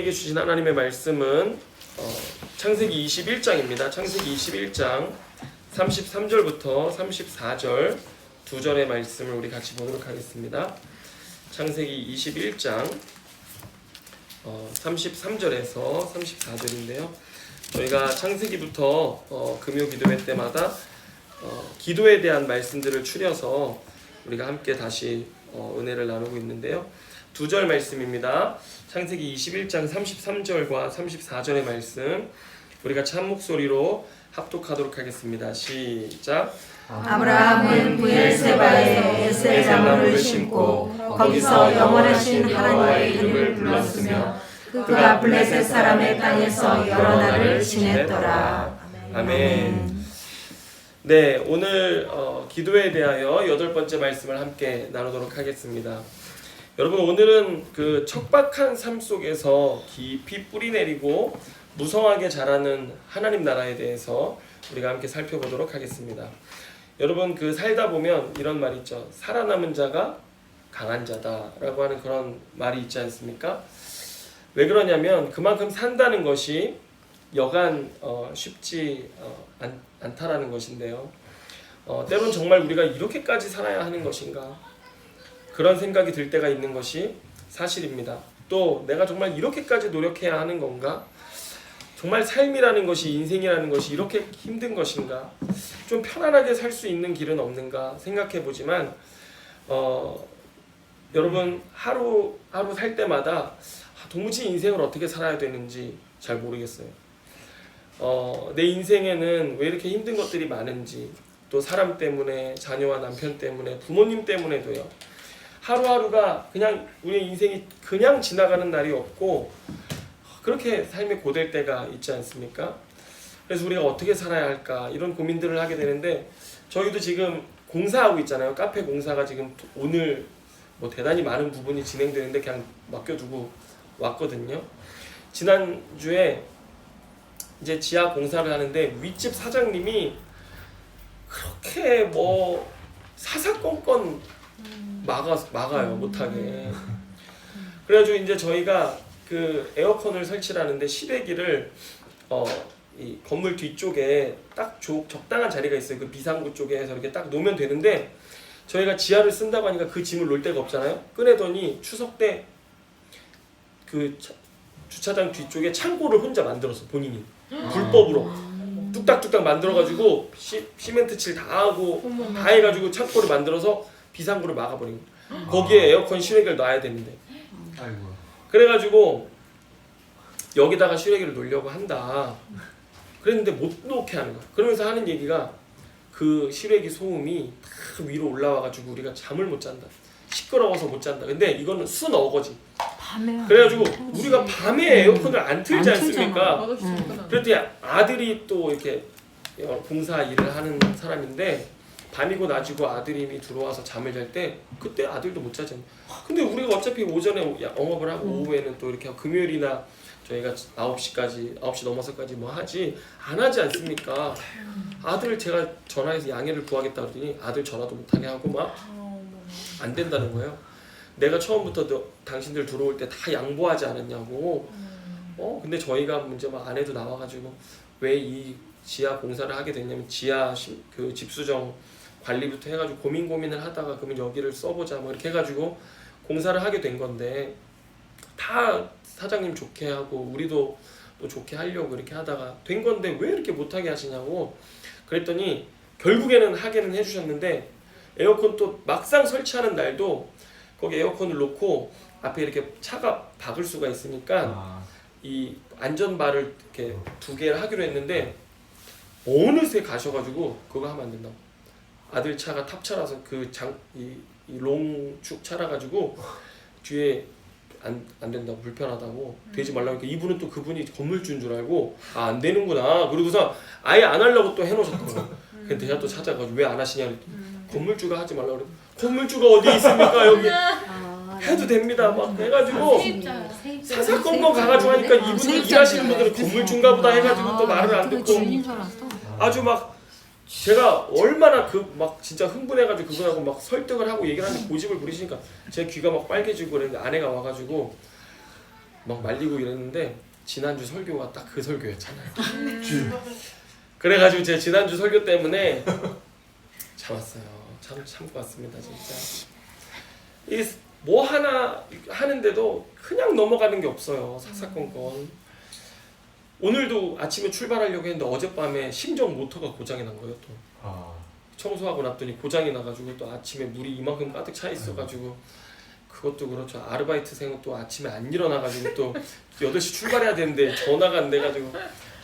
우리에게 주신 하나님의 말씀은 창세기 21장입니다. 창세기 21장 33절부터 34절 두 절의 말씀을 우리 같이 보도록 하겠습니다. 창세기 21장 33절에서 34절인데요. 저희가 창세기부터 금요 기도회 때마다 기도에 대한 말씀들을 추려서 우리가 함께 다시 은혜를 나누고 있는데요. 두 절 말씀입니다. 창세기 21장 33절과 34절의 말씀 우리 같이 한 목소리로 합독하도록 하겠습니다. 시작. 아브라함은 부엘세바에 에셀 나무를 심고 거기서 영원하신 여호와의 이름을 불렀으며 그가 블레셋 사람의 땅에서 여러 날을 지냈더라. 아멘. 네, 오늘 기도에 대하여 8번째 말씀을 함께 나누도록 하겠습니다. 여러분, 오늘은 그 척박한 삶 속에서 깊이 뿌리 내리고 무성하게 자라는 하나님 나라에 대해서 우리가 함께 살펴보도록 하겠습니다. 여러분, 그 살다 보면 이런 말 있죠. 살아남은 자가 강한 자다라고 하는 그런 말이 있지 않습니까? 왜 그러냐면 그만큼 산다는 것이 여간 쉽지 않다라는 것인데요. 때론 정말 우리가 이렇게까지 살아야 하는 것인가? 그런 생각이 들 때가 있는 것이 사실입니다. 또 내가 정말 이렇게까지 노력해야 하는 건가? 정말 삶이라는 것이, 인생이라는 것이 이렇게 힘든 것인가? 좀 편안하게 살 수 있는 길은 없는가 생각해 보지만 여러분, 하루하루 살 때마다 도무지 인생을 어떻게 살아야 되는지 잘 모르겠어요. 내 인생에는 왜 이렇게 힘든 것들이 많은지, 또 사람 때문에, 자녀와 남편 때문에, 부모님 때문에도요. 하루하루가 그냥 우리 인생이 그냥 지나가는 날이 없고 그렇게 삶이 고될 때가 있지 않습니까? 그래서 우리가 어떻게 살아야 할까 이런 고민들을 하게 되는데, 저희도 지금 공사하고 있잖아요. 카페 공사가 지금 오늘 뭐 대단히 많은 부분이 진행되는데 그냥 맡겨두고 왔거든요. 지난주에 이제 지하 공사를 하는데 윗집 사장님이 그렇게 뭐 사사건건 막아요, 못하게. 그래가지고 이제 저희가 그 에어컨을 설치를 하는데 실외기를 이 건물 뒤쪽에 딱 적당한 자리가 있어요. 그 비상구 쪽에서 이렇게 딱 놓으면 되는데, 저희가 지하를 쓴다고 하니까 그 짐을 놓을 데가 없잖아요. 꺼내더니 추석 때 그 주차장 뒤쪽에 창고를 혼자 만들었어, 본인이. 불법으로 뚝딱뚝딱 만들어가지고 시멘트 칠 다 하고 다 해가지고 창고를 만들어서 비상구를 막아버린 거예요. 거기에 에어컨 실외기를 놔야 되는데. 그래가지고 여기다가 실외기를 놓으려고 한다. 그랬는데 못 놓게 하는 거야. 그러면서 하는 얘기가 그 실외기 소음이 다 위로 올라와가지고 우리가 잠을 못 잔다. 시끄러워서 못 잔다. 근데 이거는 순 어거지. 그래가지고 우리가 밤에 에어컨을 안 틀지 않습니까? 그랬더니 아들이 또 이렇게 공사 일을 하는 사람인데, 밤이고 낮이고 아들이 들어와서 잠을 잘 때 그때 아들도 못 자잖아요. 근데 우리가 어차피 오전에 영업을 하고 오후에는 또 이렇게 금요일이나 저희가 9시 넘어서까지 뭐 하지 않습니까? 아들을 제가 전화해서 양해를 구하겠다 그러더니 아들 전화도 못하게 하고 막 안 된다는 거예요. 내가 처음부터 당신들 들어올 때 다 양보하지 않았냐고. 근데 저희가 문제 막 아내도 나와가지고 왜 이 지하 공사를 하게 됐냐면, 지하 그 집수정 관리부터 해가지고 고민을 하다가 그러면 여기를 써보자 뭐 이렇게 해가지고 공사를 하게 된 건데, 다 사장님 좋게 하고 우리도 또 좋게 하려고 이렇게 하다가 된 건데 왜 이렇게 못하게 하시냐고. 그랬더니 결국에는 하게는 해주셨는데, 에어컨 또 막상 설치하는 날도 거기 에어컨을 놓고 앞에 이렇게 차가 박을 수가 있으니까 이 안전바를 이렇게 2개를 하기로 했는데, 어느새 가셔가지고 그거 하면 안 된다고. 아들 차가 탑차라서 이 롱축 차라 가지고 뒤에 안 된다고, 불편하다고, 되지 말라고. 그러니까 이분은 또 그분이 건물주인 줄 알고 안 되는구나. 그러고서 아예 안 하려고 또 해놓으셨거든요. 근데 제가 또 찾아가지고 왜 안 하시냐 그랬더니 건물주가 하지 말라고 그래. 건물주가 어디 있습니까? 여기 해도 됩니다. 막 해가지고 사사건건 가가지고 하니까 이분들 일하시는 분들은 건물주인가 보다 해가지고 또 말을 안 듣고 아주 막 제가 얼마나 막 진짜 흥분해가지고 그분하고 막 설득을 하고 얘기를 하는데 고집을 부리시니까 제 귀가 막 빨개지고 그랬는데 아내가 와가지고 막 말리고 이랬는데 지난주 설교가 딱 그 설교였잖아요. 그래가지고 제 지난주 설교 때문에 참았어요. 참고 왔습니다 진짜. 이 뭐 하나 하는데도 그냥 넘어가는 게 없어요. 사사건건. 오늘도 아침에 출발하려고 했는데 어젯밤에 심정 모터가 고장이 난 거예요. 또 청소하고 났더니 고장이 나가지고 또 아침에 물이 이만큼 가득 차 있어가지고 그것도 그렇죠. 아르바이트생은 또 아침에 안 일어나가지고 또 8시 출발해야 되는데 전화가 안 돼가지고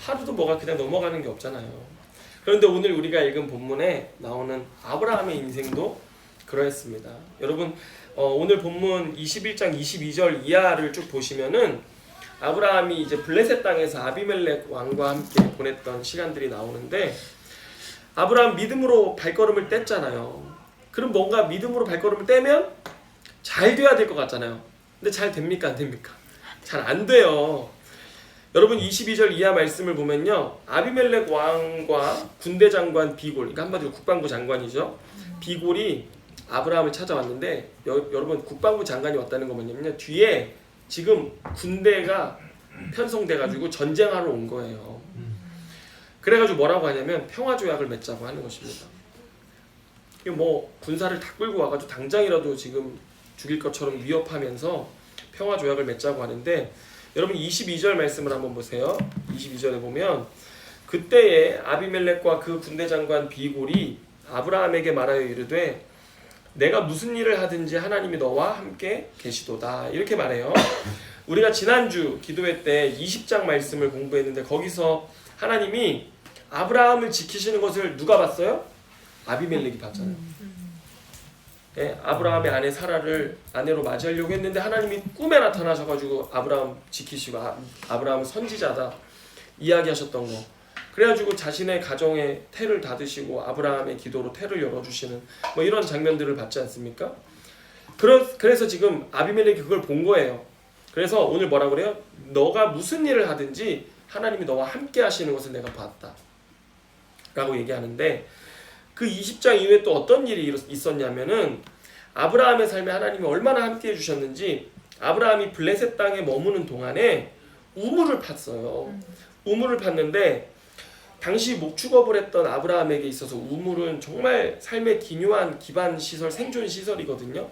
하루도 뭐가 그냥 넘어가는 게 없잖아요. 그런데 오늘 우리가 읽은 본문에 나오는 아브라함의 인생도 그러했습니다. 여러분 오늘 본문 21장 22절 이하를 쭉 보시면은 아브라함이 이제 블레셋 땅에서 아비멜렉 왕과 함께 보냈던 시간들이 나오는데 아브라함 믿음으로 발걸음을 뗐잖아요. 그럼 뭔가 믿음으로 발걸음을 떼면 잘 돼야 될 것 같잖아요. 근데 잘 됩니까? 안 됩니까? 잘 안 돼요. 여러분 22절 이하 말씀을 보면요. 아비멜렉 왕과 군대 장관 비골, 그러니까 한마디로 국방부 장관이죠. 비골이 아브라함을 찾아왔는데 여러분 국방부 장관이 왔다는 거 뭐냐면요. 뒤에 지금 군대가 편성돼가지고 전쟁하러 온 거예요. 그래가지고 뭐라고 하냐면 평화조약을 맺자고 하는 것입니다. 뭐 군사를 다 끌고 와가지고 당장이라도 지금 죽일 것처럼 위협하면서 평화조약을 맺자고 하는데 여러분 22절 말씀을 한번 보세요. 22절에 보면 그때에 아비멜렉과 그 군대 장관 비골이 아브라함에게 말하여 이르되 내가 무슨 일을 하든지 하나님이 너와 함께 계시도다 이렇게 말해요. 우리가 지난주 기도회 때 20장 말씀을 공부했는데 거기서 하나님이 아브라함을 지키시는 것을 누가 봤어요? 아비멜렉이 봤잖아요. 예, 아브라함의 아내 사라를 아내로 맞이하려고 했는데 하나님이 꿈에 나타나셔가지고 아브라함 지키시고 아브라함은 선지자다 이야기하셨던 거. 그래가지고 자신의 가정에 태를 닫으시고 아브라함의 기도로 태를 열어주시는 뭐 이런 장면들을 봤지 않습니까? 그래서 지금 아비멜렉이 그걸 본 거예요. 그래서 오늘 뭐라 그래요? 너가 무슨 일을 하든지 하나님이 너와 함께 하시는 것을 내가 봤다 라고 얘기하는데 그 20장 이후에 또 어떤 일이 있었냐면은 아브라함의 삶에 하나님이 얼마나 함께 해주셨는지 아브라함이 블레셋 땅에 머무는 동안에 우물을 팠어요. 우물을 팠는데 당시 목축업을 했던 아브라함에게 있어서 우물은 정말 삶의 기묘한 기반 시설, 생존 시설이거든요.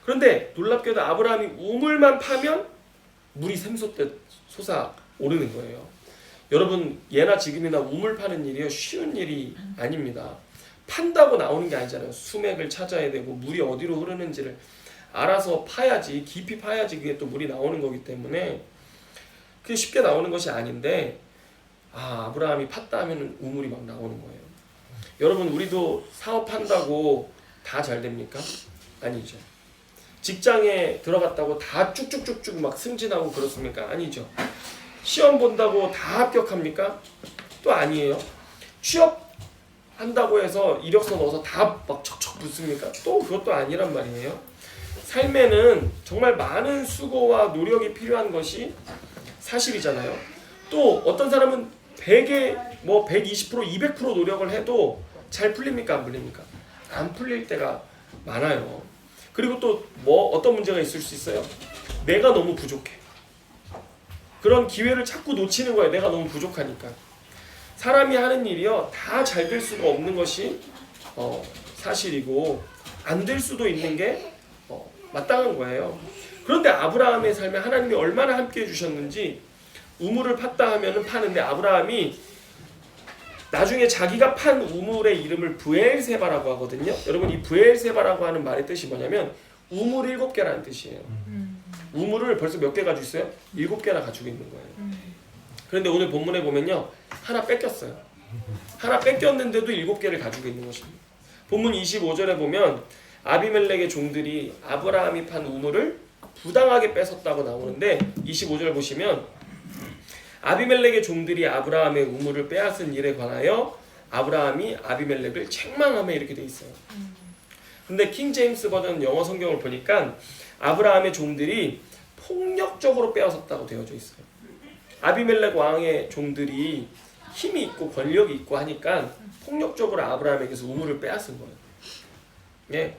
그런데 놀랍게도 아브라함이 우물만 파면 물이 샘솟듯 솟아오르는 거예요. 여러분 예나 지금이나 우물 파는 일이요 쉬운 일이 아닙니다. 판다고 나오는 게 아니잖아요. 수맥을 찾아야 되고 물이 어디로 흐르는지를 알아서 파야지, 깊이 파야지 그게 또 물이 나오는 거기 때문에 그게 쉽게 나오는 것이 아닌데 아브라함이 팠다 하면 우물이 막 나오는 거예요. 여러분 우리도 사업한다고 다 잘 됩니까? 아니죠. 직장에 들어갔다고 다 쭉쭉쭉쭉 막 승진하고 그렇습니까? 아니죠. 시험 본다고 다 합격합니까? 또 아니에요. 취업한다고 해서 이력서 넣어서 다 막 척척 붙습니까? 또 그것도 아니란 말이에요. 삶에는 정말 많은 수고와 노력이 필요한 것이 사실이잖아요. 또 어떤 사람은 100에 뭐 120%, 200% 노력을 해도 잘 풀립니까? 안 풀립니까? 안 풀릴 때가 많아요. 그리고 또 뭐 어떤 문제가 있을 수 있어요? 내가 너무 부족해. 그런 기회를 자꾸 놓치는 거예요. 내가 너무 부족하니까. 사람이 하는 일이요 다 잘 될 수가 없는 것이 사실이고 안 될 수도 있는 게 마땅한 거예요. 그런데 아브라함의 삶에 하나님이 얼마나 함께 해주셨는지 우물을 팠다 하면은 파는데 아브라함이 나중에 자기가 판 우물의 이름을 브엘세바라고 하거든요. 여러분 이 브엘세바라고 하는 말의 뜻이 뭐냐면 우물 7개라는 뜻이에요. 우물을 벌써 몇 개 가지고 있어요? 7개나 가지고 있는 거예요. 그런데 오늘 본문에 보면요 하나 뺏겼어요. 하나 뺏겼는데도 7개를 가지고 있는 것입니다. 본문 25절에 보면 아비멜렉의 종들이 아브라함이 판 우물을 부당하게 뺏었다고 나오는데 25절 보시면 아비멜렉의 종들이 아브라함의 우물을 빼앗은 일에 관하여 아브라함이 아비멜렉을 책망하며 이렇게 돼 있어요. 근데 킹 제임스 버전 영어 성경을 보니까 아브라함의 종들이 폭력적으로 빼앗았다고 되어져 있어요. 아비멜렉 왕의 종들이 힘이 있고 권력이 있고 하니까 폭력적으로 아브라함에게서 우물을 빼앗은 거예요. 예.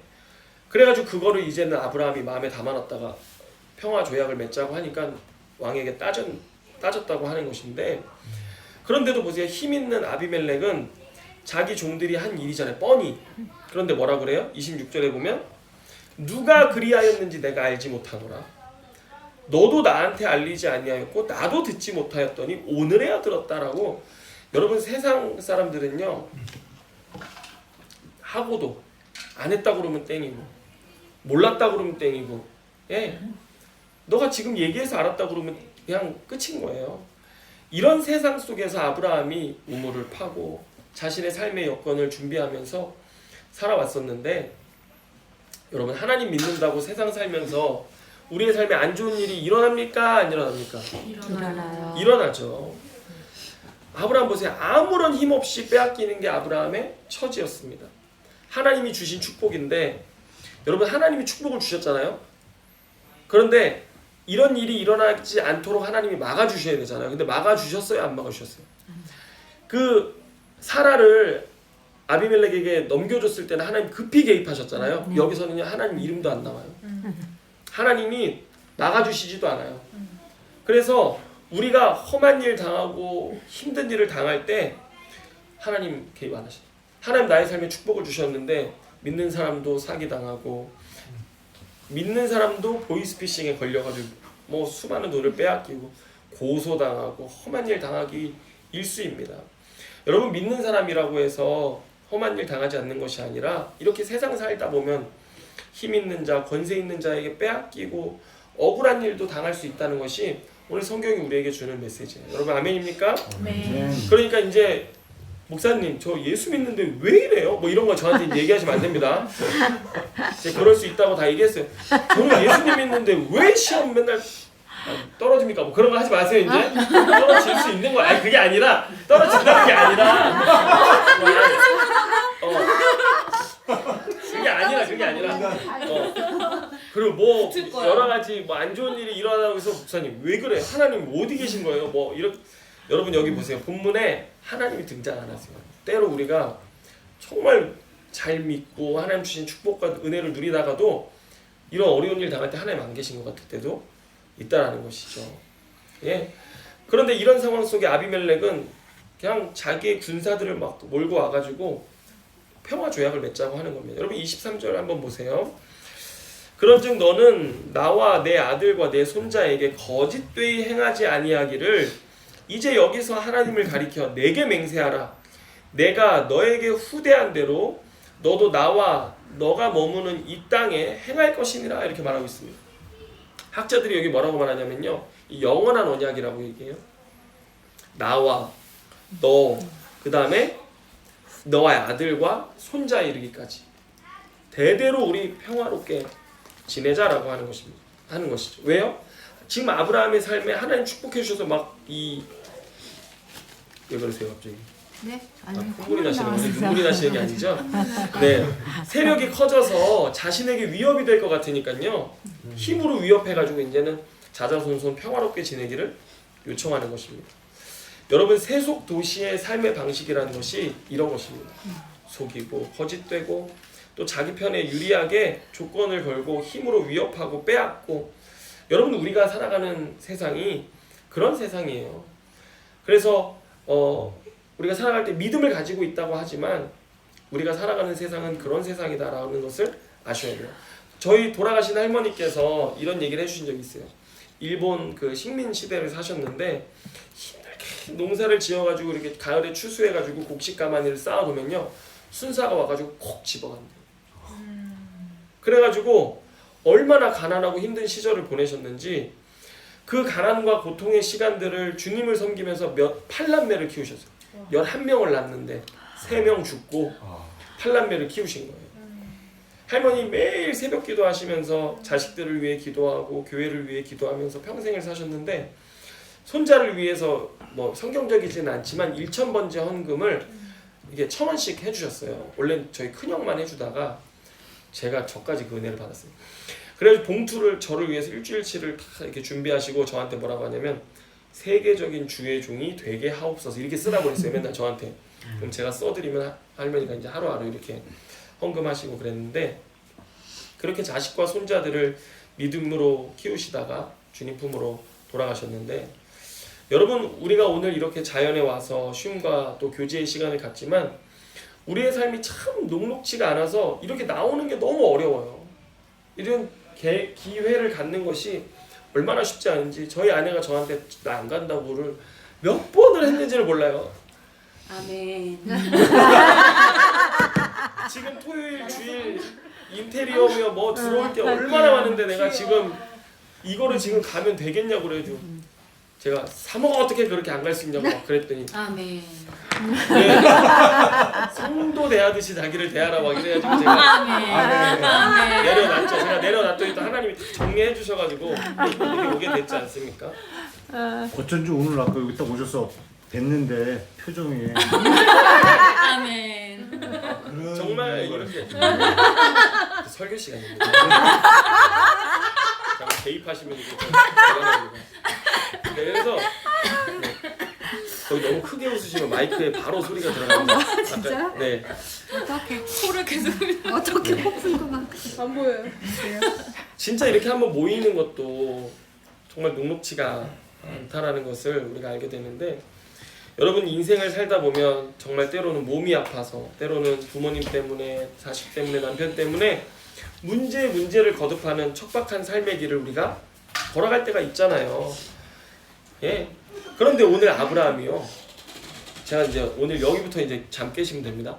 그래가지고 그거를 이제는 아브라함이 마음에 담아놨다가 평화 조약을 맺자고 하니까 왕에게 따졌다고 하는 것인데, 그런데도 보세요. 힘 있는 아비멜렉은 자기 종들이 한 일이잖아요. 뻔히. 그런데 뭐라 그래요? 26절에 보면 누가 그리하였는지 내가 알지 못하노라. 너도 나한테 알리지 아니하였고 나도 듣지 못하였더니 오늘에야 들었다라고. 여러분, 세상 사람들은요, 하고도 안 했다고 그러면 땡이고 몰랐다고 그러면 땡이고, 예, 너가 지금 얘기해서 알았다고 그러면 그냥 끝인 거예요. 이런 세상 속에서 아브라함이 우물을 파고 자신의 삶의 여건을 준비하면서 살아왔었는데, 여러분, 하나님 믿는다고 세상 살면서 우리의 삶에 안 좋은 일이 일어납니까? 안 일어납니까? 일어나요. 일어나죠. 아브라함 보세요. 아무런 힘 없이 빼앗기는 게 아브라함의 처지였습니다. 하나님이 주신 축복인데, 여러분, 하나님이 축복을 주셨잖아요. 그런데 이런 일이 일어나지 않도록 하나님이 막아주셔야 되잖아요. 근데 막아주셨어요? 안 막아주셨어요? 그 사라를 아비멜렉에게 넘겨줬을 때는 하나님 급히 개입하셨잖아요. 여기서는요, 하나님 이름도 안 나와요. 하나님이 막아주시지도 않아요. 그래서 우리가 험한 일 당하고 힘든 일을 당할 때 하나님 개입 안 하셔요. 하나님 나의 삶에 축복을 주셨는데 믿는 사람도 사기당하고 믿는 사람도 보이스피싱에 걸려가지고 뭐 수많은 돈을 빼앗기고 고소당하고 험한 일 당하기 일쑤입니다. 여러분, 믿는 사람이라고 해서 험한 일 당하지 않는 것이 아니라 이렇게 세상 살다 보면 힘 있는 자, 권세 있는 자에게 빼앗기고 억울한 일도 당할 수 있다는 것이 오늘 성경이 우리에게 주는 메시지예요. 여러분, 아멘입니까? 네. 그러니까 이제 목사님, 저 예수 믿는데 왜 이래요? 뭐 이런 거 저한테 이제 얘기하시면 안 됩니다. 제가 그럴 수 있다고 다 얘기했어요. 저는 예수님 믿는데 왜 시험 맨날 떨어집니까? 뭐 그런 거 하지 마세요. 이제 떨어질 수 있는 거, 아니 그게 아니라 떨어진다는 게 아니라 그게 아니라 그리고 뭐 여러 가지 뭐 안 좋은 일이 일어나고 해서 목사님 왜 그래? 하나님 어디 계신 거예요? 뭐 이런. 여러분, 여기 보세요. 본문에 하나님이 등장 안 하세요. 때로 우리가 정말 잘 믿고 하나님 주신 축복과 은혜를 누리다가도 이런 어려운 일 당할 때 하나님 안 계신 것 같을 때도 있다라는 것이죠. 예. 그런데 이런 상황 속에 아비멜렉은 그냥 자기의 군사들을 막 몰고 와가지고 평화 조약을 맺자고 하는 겁니다. 여러분, 23절 한번 보세요. 그런즉 너는 나와 내 아들과 내 손자에게 거짓되이 행하지 아니하기를 이제 여기서 하나님을 가리켜 내게 맹세하라. 내가 너에게 후대한 대로 너도 나와 너가 머무는 이 땅에 행할 것이니라. 이렇게 말하고 있습니다. 학자들이 여기 뭐라고 말하냐면요, 이 영원한 언약이라고 얘기해요. 나와 너, 그 다음에 너와의 아들과 손자 이르기까지 대대로 우리 평화롭게 지내자라고 하는 것입니다. 하는 것이죠. 왜요? 지금 아브라함의 삶에 하나님 축복해 주셔서 막 왜 그러세요 갑자기? 네? 눈물이 나시는 거죠? 눈물이 나시는 게 아니죠? 네. 세력이 커져서 자신에게 위협이 될 것 같으니까요, 힘으로 위협해가지고 이제는 자자손손 평화롭게 지내기를 요청하는 것입니다. 여러분, 세속 도시의 삶의 방식이라는 것이 이런 것입니다. 속이고 거짓되고 또 자기 편에 유리하게 조건을 걸고 힘으로 위협하고 빼앗고. 여러분, 우리가 살아가는 세상이 그런 세상이에요. 그래서 우리가 살아갈 때 믿음을 가지고 있다고 하지만 우리가 살아가는 세상은 그런 세상이다라는 것을 아셔야 돼요. 저희 돌아가신 할머니께서 이런 얘기를 해주신 적이 있어요. 일본 그 식민 시대를 사셨는데 힘들게 농사를 지어가지고 이렇게 가을에 추수해가지고 곡식 가마니를 쌓아놓으면요, 순사가 와가지고 콕 집어간대요. 그래가지고 얼마나 가난하고 힘든 시절을 보내셨는지 그 가난과 고통의 시간들을 주님을 섬기면서 팔남매를 키우셨어요. 11명을 낳았는데 3명 죽고 팔남매를 키우신 거예요. 할머니 매일 새벽 기도하시면서 자식들을 위해 기도하고 교회를 위해 기도하면서 평생을 사셨는데, 손자를 위해서 뭐 성경적이지는 않지만 1,000번째 헌금을 이게 1,000원씩 해주셨어요. 원래 저희 큰형만 해주다가 제가 저까지 그 은혜를 받았어요. 그래서 봉투를 저를 위해서 일주일치를 다 이렇게 준비하시고 저한테 뭐라고 하냐면 세계적인 주의 종이 되게 하옵소서 이렇게 쓰라고 그랬어요. 맨날 저한테. 그럼 제가 써드리면 할머니가 이제 하루하루 이렇게 헌금하시고 그랬는데, 그렇게 자식과 손자들을 믿음으로 키우시다가 주님 품으로 돌아가셨는데 여러분 우리가 오늘 이렇게 자연에 와서 쉼과 또 교제의 시간을 갖지만 우리의 삶이 참 녹록지가 않아서 이렇게 나오는 게 너무 어려워요. 이런 기회를 갖는 것이 얼마나 쉽지 않은지 저희 아내가 저한테 나 안 간다고를 몇 번을 했는지를 몰라요. 아멘. 지금 토요일 주일 인테리어며 뭐 들어올 게 얼마나 많은데 내가 지금 이거를 지금 가면 되겠냐고 그래도 제가 사모가 어떻게 그렇게 안 갈 수 있냐고 막 그랬더니 아멘. 네, 성도 대하듯이 자기를 대하라 막 이래가지고 제가 내려놨죠. 제가 내려놨더니 또 하나님이 정리해 주셔가지고 이렇게 오게 됐지 않습니까? 어쩐지 오늘 아까 여기 딱 오셔서 뵀는데 표정이 아멘. 정말 이렇게 설교 시간입니다. 잠깐 개입하시면 이게 곤란합니다. 네, 그래서 거의 너무 크게 웃으시면 마이크에 바로 소리가 들어갑니다. 진짜? 네. 어떻게 코를 계속 어떻게 뽑은 거만 안 보여요. 진짜 이렇게 한번 모이는 것도 정말 녹록지가 않다라는 것을 우리가 알게 되는데 여러분 인생을 살다 보면 정말 때로는 몸이 아파서 때로는 부모님 때문에 자식 때문에 남편 때문에 문제를 거듭하는 척박한 삶의 길을 우리가 걸어갈 때가 있잖아요. 예. 그런데 오늘 아브라함이요. 제가 이제 오늘 여기부터 이제 잠 깨시면 됩니다.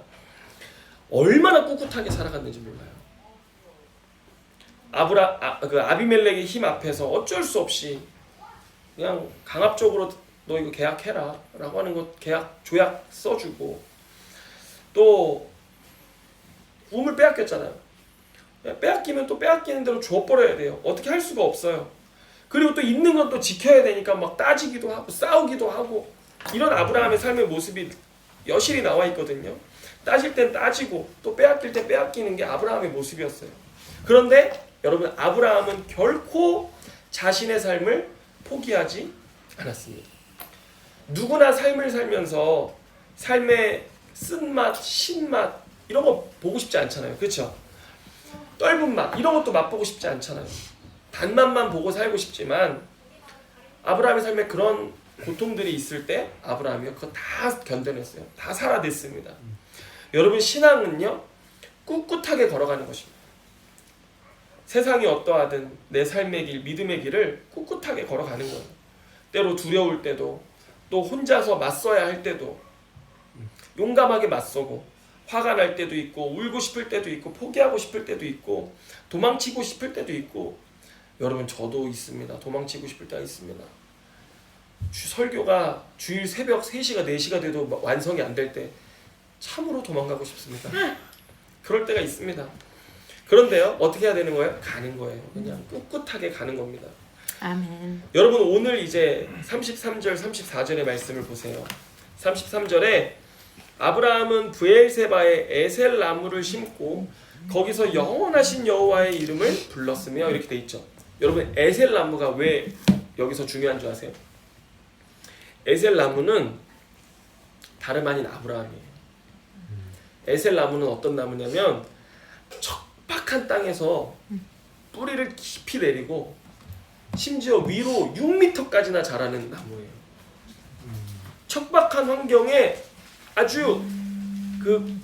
얼마나 꿋꿋하게 살아갔는지 몰라요. 아비멜렉의 힘 앞에서 어쩔 수 없이 그냥 강압적으로 너 이거 계약해라 라고 하는 거 조약 써주고 또 꿈을 빼앗겼잖아요. 빼앗기면 또 빼앗기는 대로 줘버려야 돼요. 어떻게 할 수가 없어요. 그리고 또 있는 건 또 지켜야 되니까 막 따지기도 하고 싸우기도 하고 이런 아브라함의 삶의 모습이 여실히 나와 있거든요. 따질 땐 따지고 또 빼앗길 땐 빼앗기는 게 아브라함의 모습이었어요. 그런데 여러분 아브라함은 결코 자신의 삶을 포기하지 않았습니다. 누구나 삶을 살면서 삶의 쓴맛, 신맛 이런 거 보고 싶지 않잖아요. 그렇죠? 떫은 맛 이런 것도 맛보고 싶지 않잖아요. 단맛만 보고 살고 싶지만 아브라함의 삶에 그런 고통들이 있을 때 아브라함이 그거 다 견뎌냈어요. 다 살아냈습니다. 여러분 신앙은요 꿋꿋하게 걸어가는 것입니다. 세상이 어떠하든 내 삶의 길, 믿음의 길을 꿋꿋하게 걸어가는 거예요. 때로 두려울 때도 또 혼자서 맞서야 할 때도 용감하게 맞서고 화가 날 때도 있고 울고 싶을 때도 있고 포기하고 싶을 때도 있고 도망치고 싶을 때도 있고 여러분 저도 있습니다. 도망치고 싶을 때가 있습니다. 설교가 주일 새벽 3시가 4시가 돼도 완성이 안 될 때 참으로 도망가고 싶습니다. 그럴 때가 있습니다. 그런데요 어떻게 해야 되는 거예요? 가는 거예요. 그냥 꿋꿋하게 가는 겁니다. 아멘. 여러분 오늘 이제 33절 34절의 말씀을 보세요. 33절에 아브라함은 브엘세바에 에셀 나무를 심고 거기서 영원하신 여호와의 이름을 불렀으며 이렇게 돼 있죠. 여러분 에셀 나무가 왜 여기서 중요한 줄 아세요? 에셀 나무는 다름 아닌 아브라함이에요. 에셀 나무는 어떤 나무냐면 척박한 땅에서 뿌리를 깊이 내리고 심지어 위로 6m까지나 자라는 나무예요. 척박한 환경에 아주 그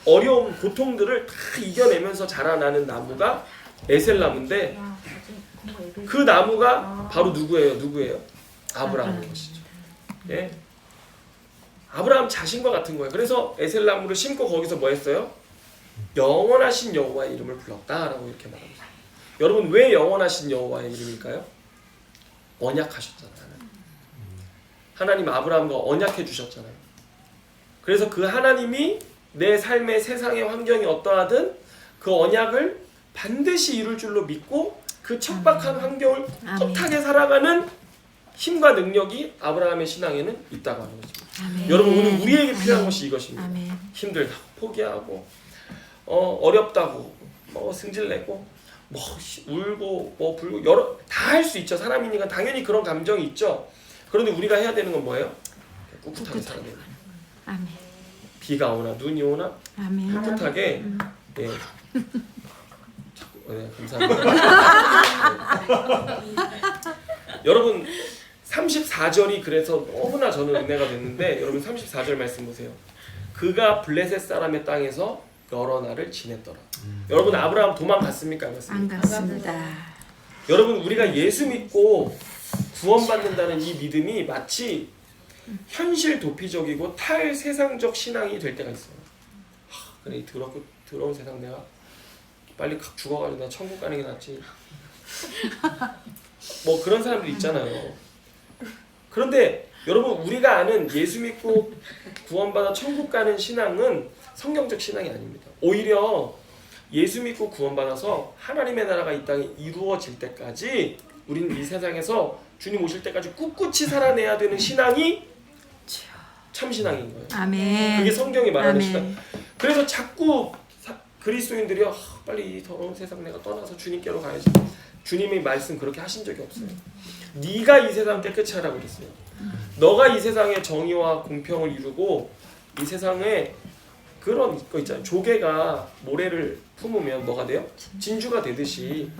어려운 고통들을 다 이겨내면서 자라나는 나무가 에셀나무인데 그 나무가 바로 누구예요? 아브라함인 것이죠. 예? 아브라함 자신과 같은 거예요. 그래서 에셀나무를 심고 거기서 뭐 했어요? 영원하신 여호와의 이름을 불렀다라고 이렇게 말합니다. 여러분 왜 영원하신 여호와의 이름일까요? 언약하셨잖아요. 하나님 아브라함과 언약해 주셨잖아요. 그래서 그 하나님이 내 삶의 세상의 환경이 어떠하든 그 언약을 반드시 이룰 줄로 믿고 그 척박한 환경을 꿋하게 살아가는 힘과 능력이 아브라함의 신앙에는 있다고 하는 거죠. 여러분 오늘 우리에게 필요한 것이 이것입니다. 아멘. 힘들다고 포기하고 어렵다고 승질내고 울고 불고 여러 다 할 수 있죠. 사람이니까 당연히 그런 감정이 있죠. 그런데 우리가 해야 되는 건 뭐예요? 꿋꿋하게 살아야 돼요. 아멘. 비가 오나 눈이 오나 아멘. 꿋꿋하게 예. 네, 감사합니다. 여러분 34절이 그래서 너무나 저는 은혜가 됐는데 여러분 34절 말씀 보세요. 그가 블레셋 사람의 땅에서 여러 날을 지냈더라. 여러분 아브라함 도망갔습니까? 안 갔습니까? 안 갔습니다. 여러분 우리가 예수 믿고 구원받는다는 이 믿음이 마치 현실 도피적이고 탈세상적 신앙이 될 때가 있어요. 그래 이 더러운 세상 내가 빨리 죽어가지고 내가 천국 가는 게 낫지. 뭐 그런 사람들 있잖아요. 그런데 여러분 우리가 아는 예수 믿고 구원받아 천국 가는 신앙은 성경적 신앙이 아닙니다. 오히려 예수 믿고 구원받아서 하나님의 나라가 이 땅에 이루어질 때까지 우리는 이 세상에서 주님 오실 때까지 꿋꿋이 살아내야 되는 신앙이 참 신앙인 거예요. 아멘. 그게 성경이 말하는 아멘. 신앙. 그래서 자꾸 그리스도인들이 빨리 이 더러운 세상 내가 떠나서 주님께로 가야지. 주님의 말씀 그렇게 하신 적이 없어요. 네가 이 세상 깨끗이 하라고 그랬어요. 너가 이 세상의 정의와 공평을 이루고 이 세상에 그런 거 있잖아요. 조개가 모래를 품으면 뭐가 돼요? 진주가 되듯이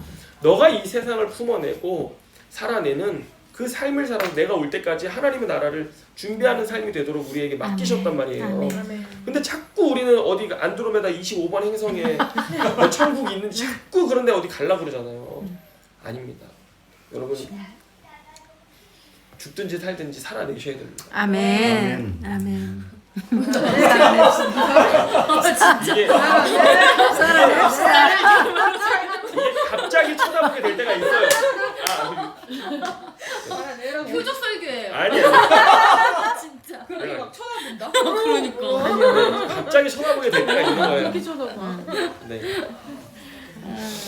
너가 이 세상을 품어내고 살아내는 그 삶을 살아 내가 올 때까지 하나님의 나라를 준비하는 삶이 되도록 우리에게 맡기셨단 말이에요. 아멘. 근데 자꾸 우리는 어디 안드로메다 25번 행성에 뭐 천국이 있는지 자꾸 그런데 어디 가려고 그러잖아요. 아닙니다. 여러분 죽든지 살든지 살아내셔야 됩니다. 아멘. 아멘. 이게 갑자기 쳐다보게 될 때가 있어요. 표적 설교예요. 아니야. 진짜. 그렇게 막 쳐다본다? 그러니까. 갑자기 쳐다보게 될 때가 있는 거예요. 이렇게 쳐다봐. 네.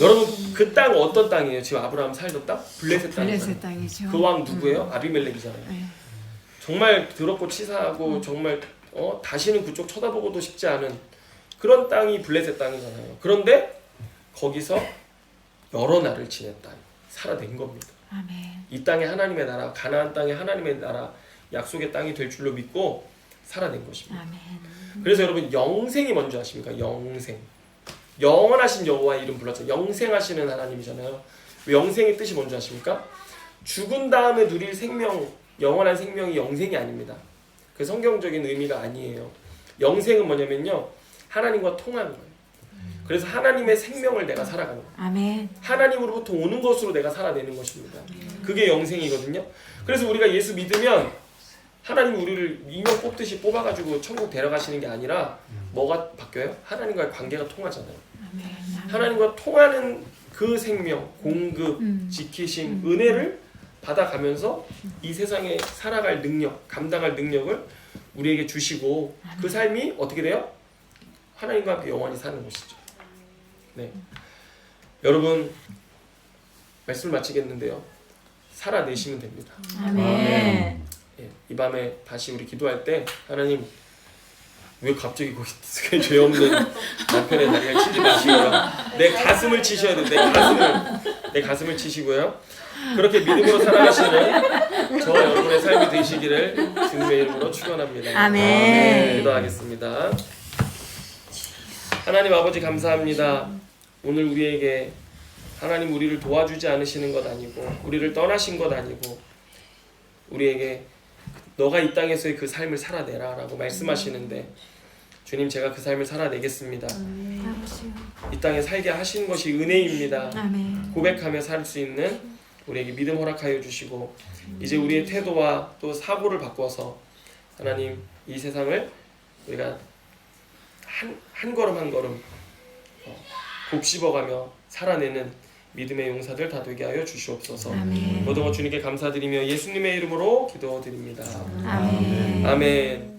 여러분 그 땅 어떤 땅이에요? 지금 아브라함 살던 땅? 블레셋 블레셋 땅이잖아요. 땅이죠. 그 왕 누구예요? 아비멜렉이잖아요. 네. 정말 더럽고 치사하고 정말 다시는 그쪽 쳐다보고도 싶지 않은 그런 땅이 블레셋 땅이잖아요. 그런데 거기서 여러 날을 지냈다. 살아낸 겁니다. 아멘. 이 땅에 하나님의 나라, 가나안 땅에 하나님의 나라, 약속의 땅이 될 줄로 믿고 살아낸 것입니다. 아멘. 그래서 여러분 영생이 뭔지 아십니까? 영생. 영원하신 여호와의 이름 불렀죠. 영생하시는 하나님이잖아요. 영생의 뜻이 뭔지 아십니까? 죽은 다음에 누릴 생명, 영원한 생명이 영생이 아닙니다. 그 성경적인 의미가 아니에요. 영생은 뭐냐면요, 하나님과 통하는 거예요. 그래서 하나님의 생명을 내가 살아가는 거예요. 아멘. 하나님으로부터 오는 것으로 내가 살아내는 것입니다. 그게 영생이거든요. 그래서 우리가 예수 믿으면 하나님 우리를 인형 뽑듯이 뽑아가지고 천국 데려가시는 게 아니라 뭐가 바뀌어요? 하나님과의 관계가 통하잖아요. 아멘. 하나님과 통하는 그 생명, 공급, 지키심, 은혜를 받아가면서 이 세상에 살아갈 능력, 감당할 능력을 우리에게 주시고 그 삶이 어떻게 돼요? 하나님과 함께 영원히 사는 것이죠. 네, 여러분 말씀을 마치겠는데요. 살아내시면 됩니다. 아멘. 예, 이 밤에 다시 우리 기도할 때 하나님 왜 갑자기 거기 죄 없는 남편의 다리를 치지 마시고요. 내 가슴을 치셔야 돼. 내 가슴을 치시고요. 그렇게 믿음으로 살아가시는 저 여러분의 삶이 되시기를 주님의 이름으로 축원합니다. 아멘. 기도하겠습니다. 하나님 아버지 감사합니다. 오늘 우리에게 하나님 우리를 도와주지 않으시는 것 아니고 우리를 떠나신 것 아니고 우리에게 너가 이 땅에서의 그 삶을 살아내라 라고 말씀하시는데 주님 제가 그 삶을 살아내겠습니다. 이 땅에 살게 하신 것이 은혜입니다. 아멘. 고백하며 살 수 있는 우리에게 믿음 허락하여 주시고 이제 우리의 태도와 또 사고를 바꿔서 하나님 이 세상을 우리가 한 걸음 한 걸음 곱씹어가며 살아내는 믿음의 용사들 다 되게 하여 주시옵소서. 아멘. 모든 것 주님께 감사드리며 예수님의 이름으로 기도드립니다. 아멘. 아멘.